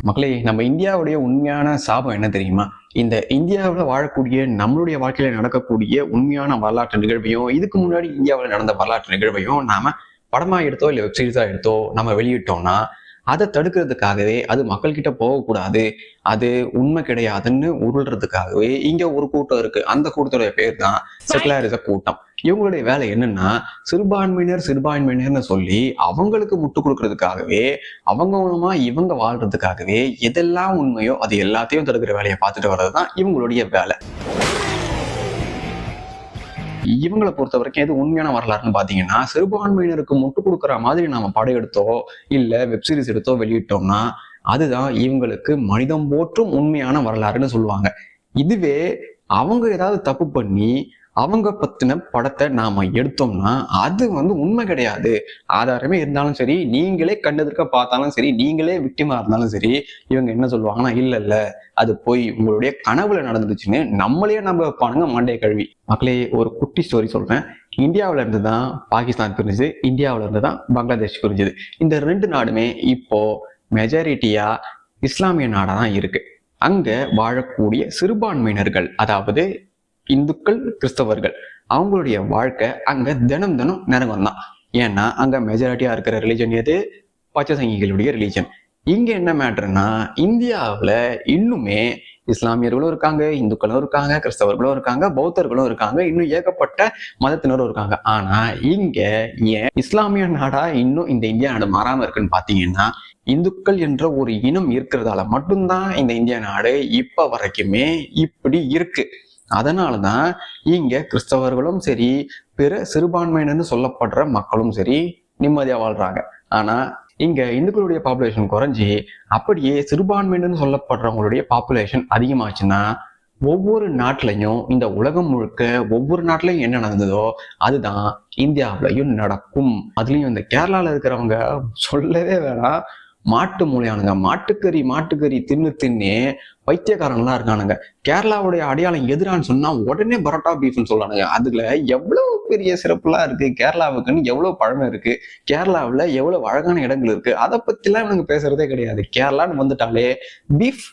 மக்களே, நம்ம இந்தியாவுடைய உண்மையான சாபம் என்ன தெரியுமா? இந்த இந்தியாவுல வாழக்கூடிய நம்மளுடைய வாழ்க்கையில நடக்கக்கூடிய உண்மையான வரலாற்று நிகழ்வையும், இதுக்கு முன்னாடி இந்தியாவுல நடந்த வரலாற்று நிகழ்வையும் நாம படமா எடுத்தோ இல்ல வெப் சீரிஸா எடுத்தோ நம்ம வெளியிட்டோம்னா, அதை தடுக்கிறதுக்காகவே அது மக்கள் கிட்ட போகக்கூடாது, அது உண்மை கிடையாதுன்னு உருள்றதுக்காகவே இங்க ஒரு கூட்டம் இருக்கு. அந்த கூட்டத்தோட பேர் தான் செக்குலரிச கூட்டம். இவங்களுடைய வேலை என்னன்னா, சிறுபான்மையினர் சிறுபான்மையினர்னு சொல்லி அவங்களுக்கு முட்டு கொடுக்கறதுக்காகவே, அவங்க மூலமா இவங்க வாழ்றதுக்காகவே எதெல்லாம் உண்மையோ அது எல்லாத்தையும் தடுக்கிற வேலையை பார்த்துட்டு வர்றதுதான் இவங்களுடைய வேலை. இவங்களை பொறுத்த வரைக்கும் எது உண்மையான வரலாறுன்னு பாத்தீங்கன்னா, சிறுபான்மையினருக்கு முட்டு கொடுக்குற மாதிரி நாம படம் எடுத்தோ இல்ல வெப்சீரிஸ் எடுத்தோ வெளியிட்டோம்னா அதுதான் இவங்களுக்கு மனிதம் போற்றும் உண்மையான வரலாறுன்னு சொல்லுவாங்க. இதுவே அவங்க ஏதாவது தப்பு பண்ணி அவங்க பத்தின படத்தை நாம எடுத்தோம்னா அது உண்மை கிடையாது. ஆதாரமே இருந்தாலும் சரி, நீங்களே கண்டதற்க பார்த்தாலும் சரி, நீங்களே விக்டிமா இருந்தாலும் சரி, இவங்க என்ன சொல்லுவாங்கன்னா, இல்ல இல்ல அது போய் உங்களுடைய கனவுல நடந்துச்சுன்னு நம்மளே நம்ப வைப்பானுங்க மண்டைய கழுவி. மக்களே, ஒரு குட்டி ஸ்டோரி சொல்றேன். இந்தியாவில இருந்து தான் பாகிஸ்தான் பிரிஞ்சுது, இந்தியாவில இருந்து தான் பங்களாதேஷ் பிரிஞ்சுது. இந்த ரெண்டு நாடுமே இப்போ மெஜாரிட்டியா இஸ்லாமிய நாடா தான் இருக்கு. அங்க வாழக்கூடிய சிறுபான்மையினர்கள், அதாவது இந்துக்கள், கிறிஸ்தவர்கள், அவங்களுடைய வாழ்க்கை அங்க தினம் தினம் நரகம் தான். ஏன்னா அங்க மெஜாரிட்டியா இருக்கிற ரிலிஜன் எது? பச்சை சங்கிகளுடைய ரிலிஜன். இங்க என்ன மேட்டர்னா, இந்தியாவுல இன்னுமே இஸ்லாமியர்களும் இருக்காங்க, இந்துக்களும் இருக்காங்க, கிறிஸ்தவர்களும் இருக்காங்க, பௌத்தர்களும் இருக்காங்க, இன்னும் ஏகப்பட்ட மதத்தினரும் இருக்காங்க. ஆனா இங்க ஏன் இஸ்லாமிய நாடா இன்னும் இந்த இந்தியா நாடு மாறாம இருக்குன்னு பாத்தீங்கன்னா, இந்துக்கள் என்ற ஒரு இனம் இருக்கிறதால மட்டும்தான் இந்த இந்தியா நாடு இப்ப வரைக்குமே இப்படி இருக்கு. அதனாலதான் இங்க கிறிஸ்தவர்களும் சரி, பிற சிறுபான்மையினர்னு சொல்லப்படுற மக்களும் சரி நிம்மதியா வாழ்றாங்க. ஆனா இங்க இந்துக்களுடைய பாப்புலேஷன் குறைஞ்சி அப்படியே சிறுபான்மையினர்னு சொல்லப்படுறவங்களுடைய பாப்புலேஷன் அதிகமாச்சுன்னா, ஒவ்வொரு நாட்டிலையும், இந்த உலகம் முழுக்க ஒவ்வொரு நாட்டிலையும் என்ன நடந்ததோ அதுதான் இந்தியாவிலையும் நடக்கும். அதுலயும் இந்த கேரளால இருக்கிறவங்க சொல்லவே வேணாம், மாட்டு மூளையானுங்க. மாட்டுக்கறி தின்னு தின்னே பைத்தியக்காரங்களா இருக்கானுங்க. கேரளாவுடைய அடையாளம் எதிரான்னு சொன்னா உடனே பரோட்டா பீஃப்னு சொல்றானுங்க. அதுல எவ்வளவு பெரிய சிறப்புலாம் இருக்கு, கேரளாவுக்குன்னு எவ்வளவு பழமை இருக்கு, கேரளாவுல எவ்வளவு அழகான இடங்கள் இருக்கு, அதை பத்தி எல்லாம் இவனுக்கு பேசுறதே கிடையாது. கேரளான்னு வந்துட்டாலே பீஃப்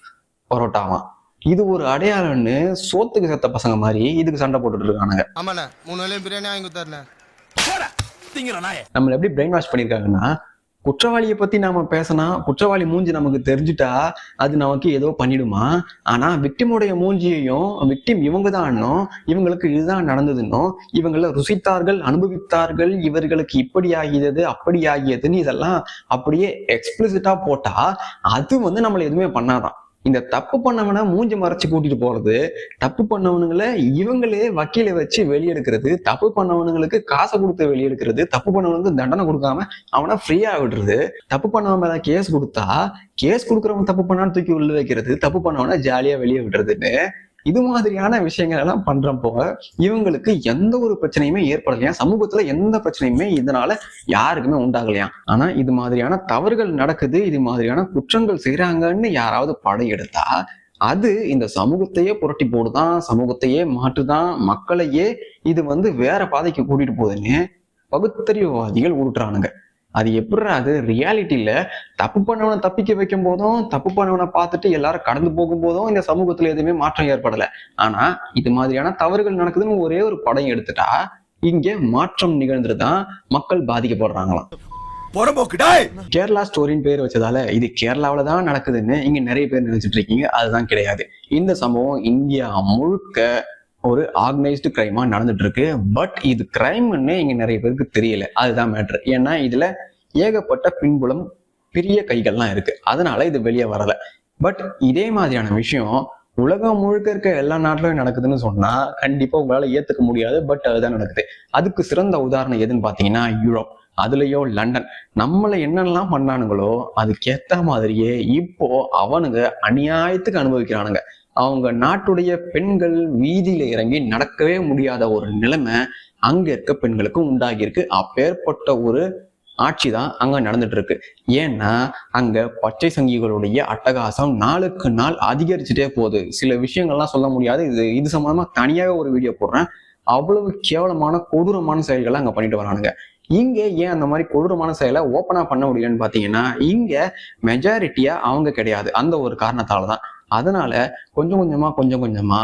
பரோட்டாவான். இது ஒரு அடையாளம்னு சோத்துக்கு செத்த பசங்க மாதிரி இதுக்கு சண்டை போட்டுட்டு இருக்கானுங்க. நம்மள எப்படி பிரெயின் வாஷ் பண்ணிருக்காங்கன்னா, குற்றவாளியை பத்தி நாம பேசினா, குற்றவாளி மூஞ்சி நமக்கு தெரிஞ்சுட்டா அது நமக்கு ஏதோ பண்ணிடுமா? ஆனா விக்டிமுடைய மூஞ்சியையும், விக்டிம் இவங்க தானோ, இவங்களுக்கு இதுதான் நடந்ததுன்னோ, இவங்களை ருசித்தார்கள், அனுபவித்தார்கள், இவர்களுக்கு இப்படி ஆகியது அப்படி ஆகியதுன்னு இதெல்லாம் அப்படியே எக்ஸ்பிளிசிட்டா போட்டா அது நம்மள எதுவுமே பண்ணாதான். இந்த தப்பு பண்ணவனை மூஞ்சி மறைச்சு கூட்டிட்டு போறது, தப்பு பண்ணவனுங்களை இவங்களே வக்கீலை வச்சு வெளியெடுக்கிறது, தப்பு பண்ணவனுங்களுக்கு காசை கொடுத்து வெளியெடுக்கிறது, தப்பு பண்ணவனுக்கு தண்டனை கொடுக்காம அவனை ஃப்ரீயா விடுறது, தப்பு பண்ணவன் மேல கேஸ் கொடுத்தா கேஸ் கொடுக்குறவன் தப்பு பண்ணான்னு தூக்கி உள்ள வைக்கிறது, தப்பு பண்ணவனை ஜாலியா வெளியே விடுறதுன்னு இது மாதிரியான விஷயங்கள் எல்லாம் பண்றப்போ இவங்களுக்கு எந்த ஒரு பிரச்சனையுமே ஏற்படலையா, சமூகத்துல எந்த பிரச்சனையுமே இதனால யாருக்குமே உண்டாகலையா. ஆனா இது மாதிரியான தவறுகள் நடக்குது, இது மாதிரியான குற்றங்கள் செய்யறாங்கன்னு யாராவது படையெடுத்தா அது இந்த சமூகத்தையே புரட்டி போடுதான், சமூகத்தையே மாற்றுதான், மக்களையே இது வேற பாதைக்கு கூட்டிட்டு போகுதுன்னு பகுத்தறிவுவாதிகள் உருட்டுறானுங்க. அது எப்படி அது ரியாலிட்டியில தப்பு பண்ணவனை தப்பிக்க வைக்கும் போதும், தப்பு பண்ணவனை பார்த்துட்டு எல்லாரும் கடந்து போகும் போதும் இந்த சமூகத்துல எதுவுமே மாற்றம் ஏற்படல. ஆனா இது மாதிரியான தவறுகள் நடக்குதுன்னு ஒரே ஒரு படம் எடுத்துட்டா இங்க மாற்றம் நிகழ்ந்துதான் மக்கள் பாதிக்கப்படுறாங்களாம். கேரளா ஸ்டோரின்னு பேர் வச்சதால இது கேரளாவிலதான் நடக்குதுன்னு இங்க நிறைய பேர் நினைச்சிட்டு இருக்கீங்க. அதுதான் கிடையாது. இந்த சம்பவம் இந்தியா முழுக்க ஒரு ஆர்கனைஸ்டு கிரைமா நடந்துட்டு இருக்கு. பட் இது கிரைம்னு இங்க நிறைய பேருக்கு தெரியல. அதுதான் மேட்ரு. ஏன்னா இதுல ஏகப்பட்ட பின்புலம், பெரிய கைகள்லாம் இருக்கு. அதனால இது வெளியே வரல. பட் இதே மாதிரியான விஷயம் உலகம் முழுக்க இருக்க எல்லா நாட்டிலும் நடக்குதுன்னு சொன்னா கண்டிப்பா உங்களால ஏத்துக்க முடியாது. பட் அதுதான் நடக்குது. அதுக்கு சிறந்த உதாரணம் எதுன்னு பாத்தீங்கன்னா யூரோப், அதுலயோ லண்டன். நம்மள என்னெல்லாம் பண்ணானுங்களோ அதுக்கேத்த மாதிரியே இப்போ அவனுங்க அநியாயத்துக்கு அனுபவிக்கிறானுங்க. அவங்க நாட்டுடைய பெண்கள் வீதியில இறங்கி நடக்கவே முடியாத ஒரு நிலைமை அங்க இருக்க பெண்களுக்கும் உண்டாகி இருக்கு. அப்பேற்பட்ட ஒரு ஆட்சி தான் அங்க நடந்துட்டு இருக்கு. ஏன்னா அங்க பச்சை சங்கிகளுடைய அட்டகாசம் நாளுக்கு நாள் அதிகரிச்சுட்டே போகுது. சில விஷயங்கள்லாம் சொல்ல முடியாது. இது சம்பந்தமா தனியாக ஒரு வீடியோ போடுறேன். அவ்வளவு கேவலமான கொடூரமான செயல்களை அங்க பண்ணிட்டு வரானுங்க. இங்க ஏன் அந்த மாதிரி கொடூரமான செயலை ஓப்பனா பண்ண முடியலன்னு பாத்தீங்கன்னா, இங்க மெஜாரிட்டியா அவங்க கிடையாது. அந்த ஒரு காரணத்தாலதான். அதனால கொஞ்சம் கொஞ்சமா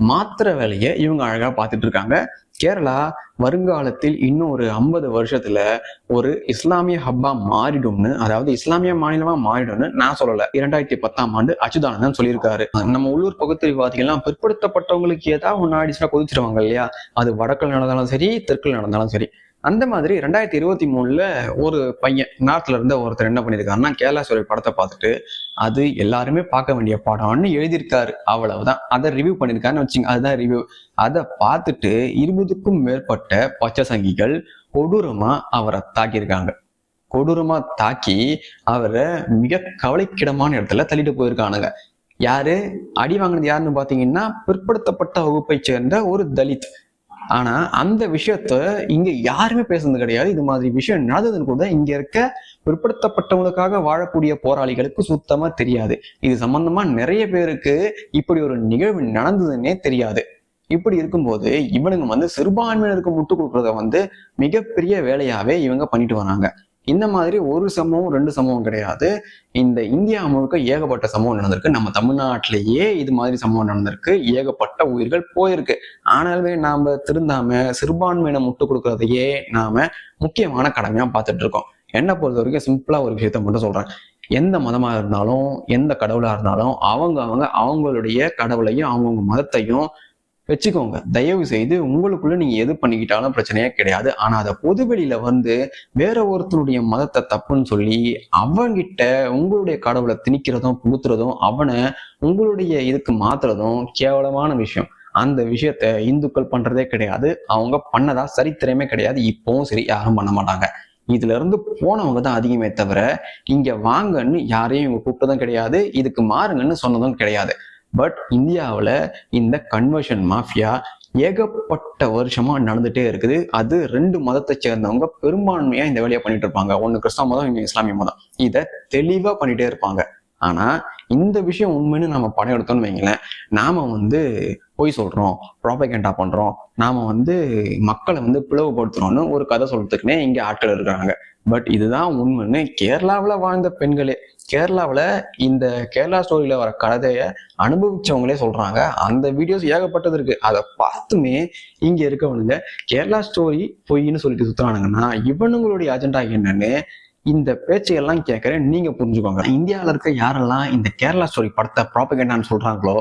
மாத்திர வேலையை இவங்க அழகா பார்த்துட்டு இருக்காங்க. கேரளா வருங்காலத்தில் இன்னும் ஒரு 50 வருஷத்துல ஒரு இஸ்லாமிய ஹப்பா மாறிடும்னு, அதாவது இஸ்லாமிய மாநிலமா மாறிடும்னு நான் சொல்லல. 2010ஆம் ஆண்டு அச்சுதானந்தன் சொல்லியிருக்காரு. நம்ம உள்ளூர் பகுத்தறிவாதிகள்லாம் பிற்படுத்தப்பட்டவங்களுக்கு ஏதாவது ஒன்று ஆயிடுச்சுன்னா கொதிச்சிருவாங்க இல்லையா? அது வடக்கில் நடந்தாலும் சரி, தெற்கில் நடந்தாலும் சரி. அந்த மாதிரி 2023ல ஒரு பையன் நார்த்ல இருந்த ஒருத்தர் என்ன பண்ணிருக்காருன்னா, கேரளா ஸ்டோரி படத்தை பார்த்துட்டு அது எல்லாருமே பார்க்க வேண்டிய படம்னு எழுதியிருக்காரு. அவ்வளவுதான். அதை ரிவ்யூ பண்ணிருக்காருன்னு வச்சுங்க. அதுதான் ரிவ்யூ. அதை பார்த்துட்டு 20க்கும் மேற்பட்ட பச்சை சங்கிகள் கொடூரமா அவரை தாக்கியிருக்காங்க. கொடூரமா தாக்கி அவரை மிக கவலைக்கிடமான இடத்துல தள்ளிட்டு போயிருக்கானுங்க. யாரு அடி வாங்கினது யாருன்னு பாத்தீங்கன்னா, பிற்படுத்தப்பட்ட வகுப்பை சேர்ந்த ஒரு தலித். ஆனா அந்த விஷயத்த இங்க யாருமே பேசுறது கிடையாது. இது மாதிரி விஷயம் நடந்ததுன்னு கூட இங்க இருக்க பிற்படுத்தப்பட்டவங்களுக்காக வாழக்கூடிய போராளிகளுக்கு சுத்தமா தெரியாது. இது சம்பந்தமா நிறைய பேருக்கு இப்படி ஒரு நிகழ்வு நடந்ததுன்னே தெரியாது. இப்படி இருக்கும்போது இவனுங்க சிறுபான்மையினருக்கு முட்டு கொடுக்கறத மிகப்பெரிய வேலையாவே இவங்க பண்ணிட்டு வராங்க. இந்த மாதிரி ஒரு சம்பவம் 2 சம்பவம் கிடையாது. இந்த இந்தியா முழுக்க ஏகப்பட்ட சம்பவம் நடந்திருக்கு. நம்ம தமிழ்நாட்டிலேயே இது மாதிரி சம்பவம் நடந்திருக்கு. ஏகப்பட்ட உயிர்கள் போயிருக்கு. ஆனாலுமே நாம திருந்தாம சிறுபான்மையின முட்டு கொடுக்கறதையே நாம முக்கியமான கடமையா பார்த்துட்டு இருக்கோம். என்னை பொறுத்த வரைக்கும் சிம்பிளா ஒரு விஷயத்த மட்டும் சொல்றேன். எந்த மதமா இருந்தாலும், எந்த கடவுளா இருந்தாலும் அவங்களுடைய கடவுளையும் அவங்கவுங்க மதத்தையும் வச்சுக்கோங்க. தயவு செய்து உங்களுக்குள்ள நீங்க எது பண்ணிக்கிட்டாலும் பிரச்சனையே கிடையாது. ஆனா அதை பொதுவெளியில வேற ஒருத்தருடைய மதத்தை தப்புன்னு சொல்லி அவங்கிட்ட உங்களுடைய கடவுளை திணிக்கிறதும் புகுத்துறதும் அவனை உங்களுடைய இதுக்கு மாத்துறதும் கேவலமான விஷயம். அந்த விஷயத்த இந்துக்கள் பண்றதே கிடையாது. அவங்க பண்ணதா சரித்திரமே கிடையாது. இப்பவும் சரி, யாரும் பண்ண மாட்டாங்க. இதுல இருந்து போனவங்க தான் அதிகமே தவிர இங்க வாங்கன்னு யாரையும் இவங்க கூப்பிட்டதும் கிடையாது. இதுக்கு மாறுங்கன்னு சொன்னதும் கிடையாது. பட் இந்தியாவில் இந்த கன்வர்ஷன் மாஃபியா ஏகப்பட்ட வருஷமா நடந்துட்டே இருக்குது. அது 2 மதத்தை சேர்ந்தவங்க பெரும்பான்மையா இந்த வேலையை பண்ணிட்டு இருப்பாங்க. ஒண்ணு கிறிஸ்தவ மதம், இன்னும் இஸ்லாமிய மதம். இதை தெளிவா பண்ணிட்டே இருப்பாங்க. ஆனா இந்த விஷயம் உண்மைன்னு நம்ம படம் எடுத்தோம்னு வைங்களேன், நாம பொய் சொல்றோம், ப்ராபகண்டா பண்றோம், நாம மக்களை பிளவுபடுத்துறோம்னு ஒரு கதை சொல்றதுக்குன்னே இங்க ஆட்கள் இருக்கிறாங்க. பட் இதுதான் உண்மைன்னு கேரளாவுல வாழ்ந்த பெண்களே, கேரளாவுல இந்த கேரளா ஸ்டோரியில வர கதையை அனுபவிச்சவங்களே சொல்றாங்க. அந்த வீடியோஸ் ஏகப்பட்டது இருக்கு. அதை பார்த்துமே இங்க இருக்கவனுங்க கேரளா ஸ்டோரி பொய்ன்னு சொல்லிட்டு சுத்துறானுங்கன்னா இவனுங்களுடைய அஜெண்டா என்னன்னு இந்த பேச்சையெல்லாம் கேட்கறேன். நீங்க புரிஞ்சுக்கோங்க. இந்தியாவில இருக்க யாரெல்லாம் இந்த கேரளா ஸ்டோரி படத்தை ப்ராபகண்டான்னு சொல்றாங்களோ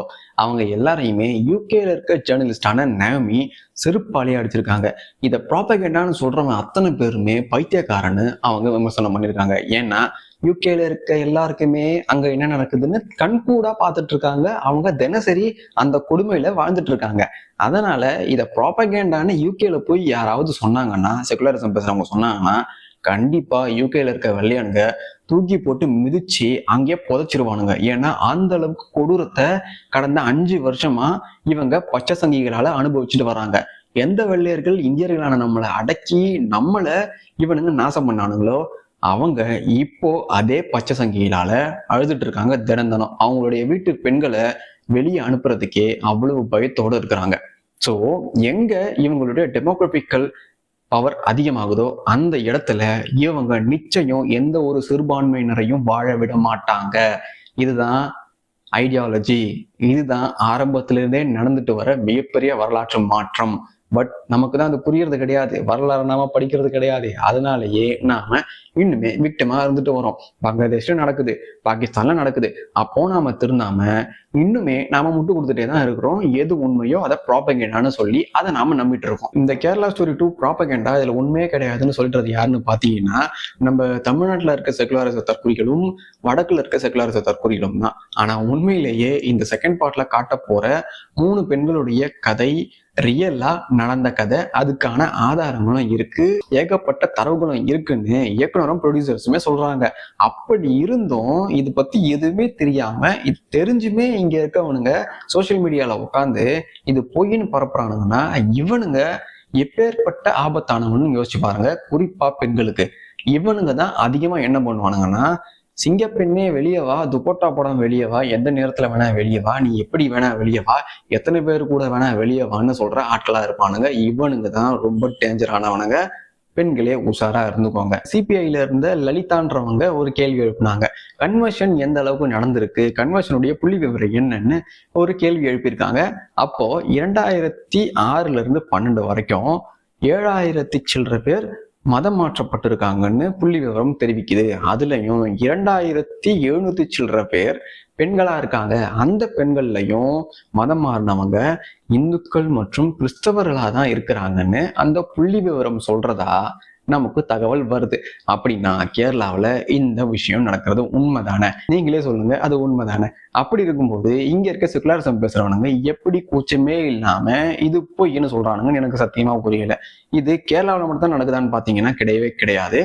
அவங்க எல்லாரையுமே யூகேல இருக்க ஜேர்னலிஸ்டான நயோமி செருப்பாளியா அடிச்சிருக்காங்க. இதை ப்ராபகண்டான்னு சொல்றவங்க அத்தனை பேருமே பைத்தியக்காரன்னு அவங்க விமர்சனம் பண்ணியிருக்காங்க. ஏன்னா யூகேல இருக்க எல்லாருக்குமே அங்க என்ன நடக்குதுன்னு கண்கூடா பார்த்துட்டு இருக்காங்க. அவங்க தினசரி அந்த கொடுமையில வாழ்ந்துட்டு இருக்காங்க. அதனால இதை ப்ராபகண்டான்னு யூகேல போய் யாராவது சொன்னாங்கன்னா, செகுலரிசம் பேசுறவங்க சொன்னாங்கன்னா கண்டிப்பா யூகேல இருக்க வெள்ளையானுங்க தூக்கி போட்டு மிதிச்சு அங்கேயே புதைச்சிருவானுங்க. ஏன்னா அந்த அளவுக்கு கொடூரத்தை கடந்த 5 வருஷமா இவங்க பச்சை சங்கிகளால அனுபவிச்சுட்டு வராங்க. எந்த வெள்ளையர்கள் இந்தியர்களான நம்மளை அடக்கி நம்மளை இவனுங்க நாசம் பண்ணானுங்களோ அவங்க இப்போ அதே பச்சை சங்கிகளால அழுதுட்டு இருக்காங்க. தினம் அவங்களுடைய வீட்டு பெண்களை வெளியே அனுப்புறதுக்கே அவ்வளவு பயத்தோடு இருக்கிறாங்க. சோ எங்க இவங்களுடைய டெமோக்ராபிக்கல் பவர் அதிகமாகுதோ அந்த இடத்துல இவங்க நிச்சயம் எந்த ஒரு சிறுபான்மையினரையும் வாழ விட மாட்டாங்க. இதுதான் ஐடியாலஜி. இதுதான் ஆரம்பத்திலிருந்தே நடந்துட்டு வர மிகப்பெரிய வரலாற்று மாற்றம். பட் நமக்கு தான் அது புரியறது கிடையாது. வரலாறு நாம படிக்கிறது கிடையாது. அதனாலேயே நாம இன்னுமே விக்டிமா இருந்துட்டு வரோம். பங்களாதேஷ்ல நடக்குது, பாகிஸ்தான்ல நடக்குது. அப்போ நாம திருந்தாம இன்னுமே நாம முட்டு கொடுத்துட்டே தான் இருக்கிறோம். எது உண்மையோ அதை ப்ராபகண்டான்னு சொல்லி அதை நாம நம்பிட்டு இருக்கோம். இந்த கேரளா ஸ்டோரி 2 ப்ராபகண்டா இதுல உண்மையே கிடையாதுன்னு சொல்றது யாருன்னு பாத்தீங்கன்னா, நம்ம தமிழ்நாட்டுல இருக்க செகுலரிச தற்குறிகளும் வடக்குல இருக்க செகுலரிச தற்குறிகளும் தான். ஆனா உண்மையிலேயே இந்த செகண்ட் பார்ட்ல காட்ட போற 3 பெண்களுடைய கதை ரியலா நடந்த கதை. அதுக்கான ஆதாரங்களும் இருக்கு, ஏகப்பட்ட தரவுகளும் இருக்குன்னு இயக்குனரும் ப்ரொடியூசர்ஸுமே சொல்றாங்க. அப்படி இருந்தும் இது பத்தி எதுவுமே தெரியாம, இது தெரிஞ்சுமே இங்க இருக்கவனுங்க சோசியல் மீடியால உட்காந்து இது பொய்ன்னு பரப்புறானுங்கன்னா இவனுங்க எப்பேற்பட்ட ஆபத்தானவன்னு யோசிச்சு பாருங்க. குறிப்பா பெண்களுக்கு இவனுங்க தான் அதிகமா என்ன பண்ணுவானுங்கன்னா, சிங்கப்பெண்ணே வெளியே வா, துப்பட்டா படம் வெளியே வா, எந்த நேரத்துல வேணா வெளியே வா, நீ எப்படி வேணா வெளியே வா, எத்தனை பேர் கூட வேணா வெளியே வான்னு சொல்ற ஆட்களா இருப்பானுங்க. இவனுங்க தான் ரொம்ப டேஞ்சரானவனுங்க. பெண்களே உஷாரா இருந்துக்கோங்க. சிபிஐல இருந்த லலிதான்றவங்க ஒரு கேள்வி எழுப்பினாங்க. கன்வர்ஷன் எந்த அளவுக்கு நடந்திருக்கு, கன்வர்ஷனுடைய புள்ளி விவரம் என்னன்னு ஒரு கேள்வி எழுப்பியிருக்காங்க. அப்போ 2006 இருந்து 12 வரைக்கும் 7000 சில்லற பேர் மதம் மாற்றப்பட்டிருக்காங்கன்னு புள்ளி விவரம் தெரிவிக்குது. அதுலயும் 2700 சில்லற பேர் பெண்களா இருக்காங்க. அந்த பெண்கள்லயும் மதம் மாறினவங்க இந்துக்கள் மற்றும் கிறிஸ்தவர்களா தான் இருக்கிறாங்கன்னு அந்த புள்ளி விவரம் சொல்றதா நமக்கு தகவல் வருது. அப்படின்னா கேரளாவில் இந்த விஷயம் நடக்கிறது உண்மைதானே? நீங்களே சொல்லுங்க, அது உண்மைதானே? அப்படி இருக்கும்போது இங்க இருக்க செகுலரிசம் பேசுறவனுங்க எப்படி கூச்சமே இல்லாம இது பொய்ன்னு சொல்றானுங்கன்னு எனக்கு சத்தியமா புரியல. இது கேரளாவில் மட்டும் தான் நடக்குதான்னு பாத்தீங்கன்னா கிடையவே கிடையாது.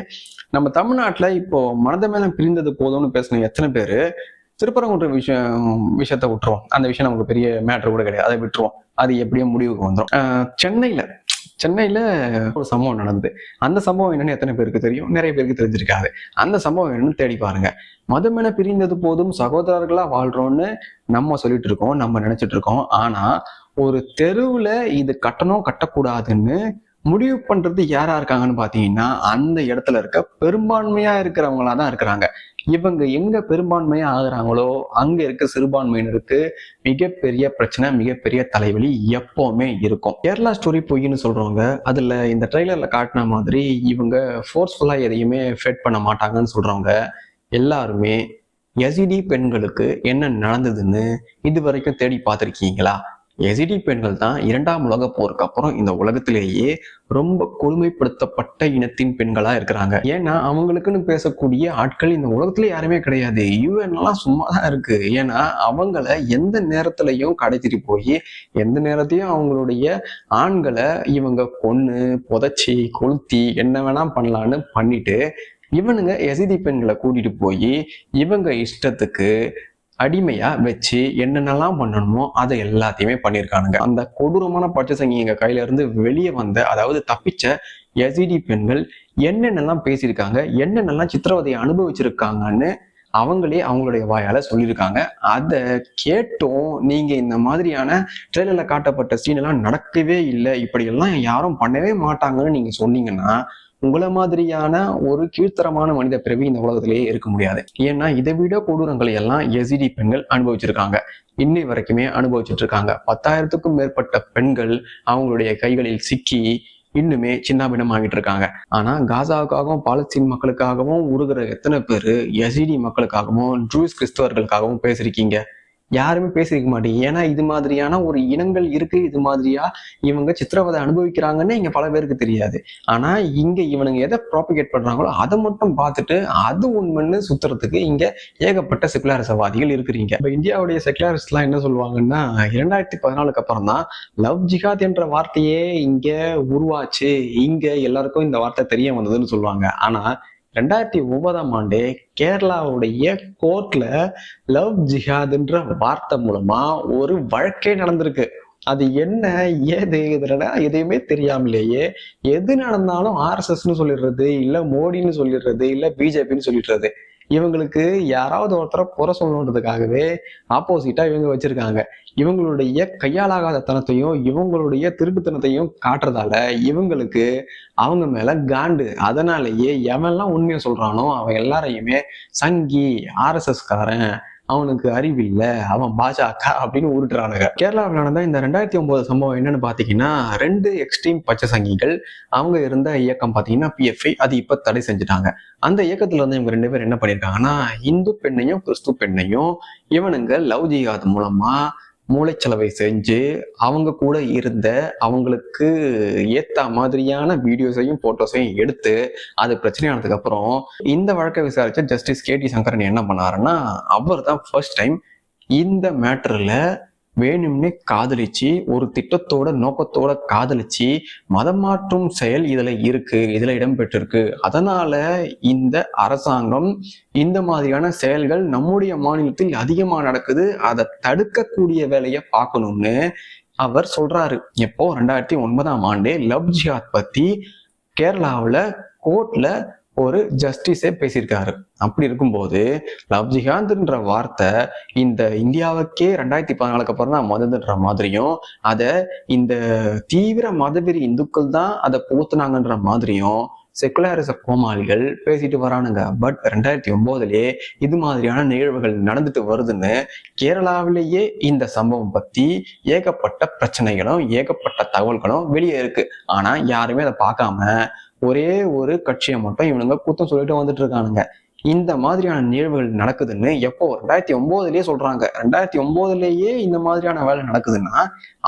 நம்ம தமிழ்நாட்டுல இப்போ மனதமேளம் பிரிந்தது போதும்னு பேசின எத்தனை பேரு திருப்பரங்குன்ற விஷயத்தை விட்டுருவோம். அந்த விஷயம் நமக்கு பெரிய மேட்டர் கூட கிடையாது, அதை விட்டுருவோம். அது எப்படியோ முடிவுக்கு வந்துடும். சென்னையில ஒரு சம்பவம் நடந்தது. அந்த சம்பவம் என்னன்னு எத்தனை பேருக்கு தெரியும்? நிறைய பேருக்கு தெரிஞ்சிருக்காது. அந்த சம்பவம் என்னன்னு தேடி பாருங்க. மதமென பிரிந்தது போதும் சகோதரர்களா வாழ்றோம்னு நம்ம சொல்லிட்டு இருக்கோம், நம்ம நினைச்சிட்டு இருக்கோம். ஆனா ஒரு தெருவுல இது கட்டணும் கட்டக்கூடாதுன்னு முடிவு பண்றது யாரா இருக்காங்கன்னு பாத்தீங்கன்னா அந்த இடத்துல இருக்க பெரும்பான்மையா இருக்கிறவங்களா தான் இருக்கிறாங்க. இவங்க எங்க பெரும்பான்மையா ஆகுறாங்களோ அங்க இருக்க சிறுபான்மையினருக்கு மிகப்பெரிய பிரச்சனை, மிகப்பெரிய தலைவலி எப்பவுமே இருக்கும். கேரளா ஸ்டோரி பொய்ன்னு சொல்றவங்க அதுல இந்த ட்ரெய்லர்ல காட்டின மாதிரி இவங்க ஃபோர்ஸ்ஃபுல்லா எதையுமே ஃபேட் பண்ண மாட்டாங்கன்னு சொல்றவங்க எல்லாருமே எசிடி பெண்களுக்கு என்ன நடந்ததுன்னு இது வரைக்கும் தேடி பார்த்திருக்கீங்களா? எசிடி பெண்கள் தான் 2ஆம் உலக போருக்கு அப்புறம் இந்த உலகத்திலேயே ரொம்ப கொடுமைப்படுத்தப்பட்ட இனத்தின் பெண்களா இருக்கிறாங்க. ஏன்னா அவங்களுக்குன்னு பேசக்கூடிய ஆட்கள் இந்த உலகத்துல யாருமே கிடையாது. யூஎன் எல்லாம் சும்மாதான் இருக்கு. ஏன்னா அவங்கள எந்த நேரத்திலையும் கடத்திட்டு போய் எந்த நேரத்தையும் அவங்களுடைய ஆண்களை இவங்க கொன்னு புதைச்சி கொளுத்தி என்ன வேணா பண்ணலான்னு பண்ணிட்டு இவனுங்க எசிடி பெண்களை கூட்டிட்டு போய் இவங்க இஷ்டத்துக்கு அடிமையா வச்சு என்னென்னலாம் பண்ணணுமோ அதை எல்லாத்தையுமே பண்ணியிருக்கானுங்க. அந்த கொடூரமான பச்சைசங்கி எங்க கையில இருந்து வெளியே வந்த, அதாவது தப்பிச்ச எசிடி பெண்கள் என்னென்னலாம் பேசியிருக்காங்க, என்னென்னலாம் சித்திரவதையை அனுபவிச்சிருக்காங்கன்னு அவங்களே அவங்களுடைய வாயால சொல்லியிருக்காங்க. அதை கேட்டும் நீங்க இந்த மாதிரியான ட்ரெயிலர்ல காட்டப்பட்ட சீன் எல்லாம் நடக்கவே இல்லை, இப்படி எல்லாம் யாரும் பண்ணவே மாட்டாங்கன்னு நீங்க சொன்னீங்கன்னா உங்களை மாதிரியான ஒரு கீழ்த்தரமான மனித பிறவி இந்த உலகத்திலேயே இருக்க முடியாது. ஏன்னா இதை விட கொடூரங்களை எல்லாம் எசிடி பெண்கள் அனுபவிச்சிருக்காங்க, இன்னை வரைக்குமே அனுபவிச்சுட்டு இருக்காங்க. 10,000க்கும் மேற்பட்ட பெண்கள் அவங்களுடைய கைகளில் சிக்கி இன்னுமே சின்னாபின்னம் ஆகிட்டு இருக்காங்க. ஆனா காசாவுக்காகவும் பாலஸ்தீன் மக்களுக்காகவும் உருகிற எத்தனை பேரு எசிடி மக்களுக்காகவும் ஜூஸ் கிறிஸ்தவர்களுக்காகவும் பேசிருக்கீங்க? யாருமே பேசிருக்க மாட்டீங்க. ஏன்னா இது மாதிரியான ஒரு இனங்கள் இருக்கு, இது மாதிரியா இவங்க சித்திரவதை அனுபவிக்கிறாங்கன்னு இங்க பல பேருக்கு தெரியாது. ஆனா இங்க இவனுங்க எதை ப்ராபிகேட் பண்றாங்களோ அதை மட்டும் பார்த்துட்டு அது உண்மைன்னு சுத்துறதுக்கு இங்க ஏகப்பட்ட செகுலரிசவாதிகள் இருக்கிறீங்க. இப்ப இந்தியாவுடைய செகுலரிஸ்ட் எல்லாம் என்ன சொல்லுவாங்கன்னா 2014 அப்புறம் தான் லவ் ஜிஹாத் என்ற வார்த்தையே இங்க உருவாச்சு, இங்க எல்லாருக்கும் இந்த வார்த்தை தெரிய வந்ததுன்னு சொல்லுவாங்க. ஆனா 2009 கேரளாவுடைய கோர்ட்ல லவ் ஜிஹாத்ன்ற வார்த்தை மூலமா ஒரு வழக்கே நடந்திருக்கு. அது என்ன ஏது இதுனா எதையுமே தெரியாமலேயே எது நடந்தாலும் RSSன்னு சொல்லிடுறது, இல்ல மோடின்னு சொல்லிடுறது, இல்ல பிஜேபின்னு சொல்லிடுறது. இவங்களுக்கு யாராவது ஒருத்தரை குறை சொல்லணுன்றதுக்காகவே ஆப்போசிட்டா இவங்க வச்சிருக்காங்க. இவங்களுடைய கையாளாகாத தனத்தையும் இவங்களுடைய திருட்டுத்தனத்தையும் காட்டுறதால இவங்களுக்கு அவங்க மேல காண்டு. அதனாலேயே எவன்லாம் உண்மையை சொல்றானோ அவன் எல்லாரையுமே சங்கி, RSS காரன், அவனுக்கு அறிவில்லை, அவன் பாஜக அப்படின்னு உருட்டுறானுங்க. கேரளாவில் நடந்த இந்த 2009 சம்பவம் என்னன்னு பாத்தீங்கன்னா 2 எக்ஸ்ட்ரீம் பச்சை சங்கிகள் அவங்க இருந்த இயக்கம் பாத்தீங்கன்னா PFI, அது இப்ப தடை செஞ்சுட்டாங்க. அந்த இயக்கத்துல வந்து இவங்க 2 பேர் என்ன பண்ணிருக்காங்கன்னா இந்து பெண்ணையும் கிறிஸ்து பெண்ணையும் இவனுங்க லவ் ஜிஹாத் மூலமா மூளைச்சலவை செஞ்சு அவங்க கூட இருந்த அவங்களுக்கு ஏத்த மாதிரியான வீடியோஸையும் போட்டோஸையும் எடுத்து அது பிரச்சனையானதுக்கு அப்புறம் இந்த வழக்கை விசாரிச்ச ஜஸ்டிஸ் KT சங்கரன் என்ன பண்ணாருன்னா அவர் தான் ஃபர்ஸ்ட் டைம் இந்த மேட்டர்ல வேணும்னே காதலிச்சு ஒரு திட்டத்தோட நோக்கத்தோட காதலிச்சு மதம் மாற்றும் செயல் இதுல இருக்கு, இதுல இடம்பெற்றிருக்கு. அதனால இந்த அரசாங்கம் இந்த மாதிரியான செயல்கள் நம்முடைய மாநிலத்தில் அதிகமா நடக்குது, அதை தடுக்கக்கூடிய வேலையை பார்க்கணும்னு அவர் சொல்றாரு. எப்போ 2009 லவ் ஜிஹாத் பத்தி கேரளாவுல கோர்ட்ல ஒரு ஜஸ்டிஸே பேசியிருக்காரு. அப்படி இருக்கும்போது லவ் ஜிஹாத்ன்ற வார்த்தை இந்த இந்தியாவுக்கே 2014 அப்புறம் தான் மதன்ற மாதிரியும் அதை இந்த தீவிர மதவெறி இந்துக்கள் தான் அதை புகுத்துனாங்கன்ற மாதிரியும் செக்குலரிச கோமாளிகள் பேசிட்டு வரானுங்க. பட் 2009லயே இது மாதிரியான நிகழ்வுகள் நடந்துட்டு வருதுன்னு கேரளாவிலேயே இந்த சம்பவம் பத்தி ஏகப்பட்ட பிரச்சனைகளும் ஏகப்பட்ட தகவல்களும் வெளியே இருக்கு. ஆனா யாருமே அதை பார்க்காம ஒரே ஒரு கட்சியை மட்டும் இவனுங்க குத்தம் சொல்லிட்டு வந்துட்டு இருக்கானுங்க. இந்த மாதிரியான நிகழ்வுகள் நடக்குதுன்னு எப்போ 2009லயே சொல்றாங்க. 2009லயே இந்த மாதிரியான வேலை நடக்குதுன்னா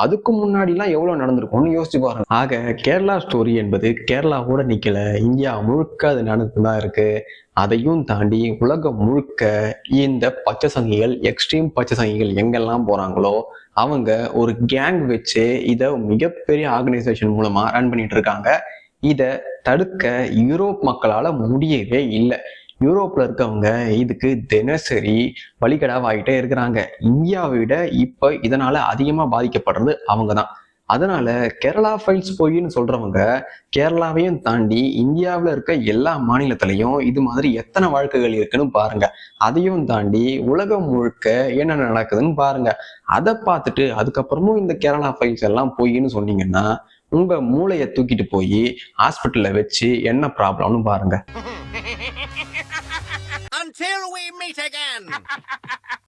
அதுக்கு முன்னாடி எல்லாம் எவ்வளவு நடந்திருக்கும்னு யோசிச்சு பாருங்க. ஆக கேரளா ஸ்டோரி என்பது கேரளாவோட நிக்கல, இந்தியா முழுக்க அது நடந்துதான் இருக்கு. அதையும் தாண்டி உலகம் முழுக்க இந்த பச்சை சங்கிகள், எக்ஸ்ட்ரீம் பச்சை சங்கிகள் எங்கெல்லாம் போறாங்களோ அவங்க ஒரு கேங் வச்சு இதை மிகப்பெரிய ஆர்கனைசேஷன் மூலமா ரன் பண்ணிட்டு இருக்காங்க. இதை தடுக்க யூரோப் மக்களால முடியவே இல்லை. யூரோப்ல இருக்கவங்க இதுக்கு தினசரி வழிகடாவாயிட்டே இருக்கிறாங்க. இந்தியாவை விட இப்ப இதனால அதிகமா பாதிக்கப்படுறது அவங்க தான். அதனால கேரளா ஃபைல்ஸ் பொய்ன்னு சொல்றவங்க கேரளாவையும் தாண்டி இந்தியாவில் இருக்க எல்லா மாநிலத்திலையும் இது மாதிரி எத்தனை வழக்குகள் இருக்குன்னு பாருங்க. அதையும் தாண்டி உலகம் முழுக்க என்ன நடக்குதுன்னு பாருங்க. அதை பார்த்துட்டு அதுக்கப்புறமும் இந்த கேரளா ஃபைல்ஸ் எல்லாம் பொய்ன்னு சொன்னீங்கன்னா உங்க மூளையை தூக்கிட்டு போய் ஹாஸ்பிட்டல்ல வச்சு என்ன ப்ராப்ளம்னு பாருங்க. Until we meet again.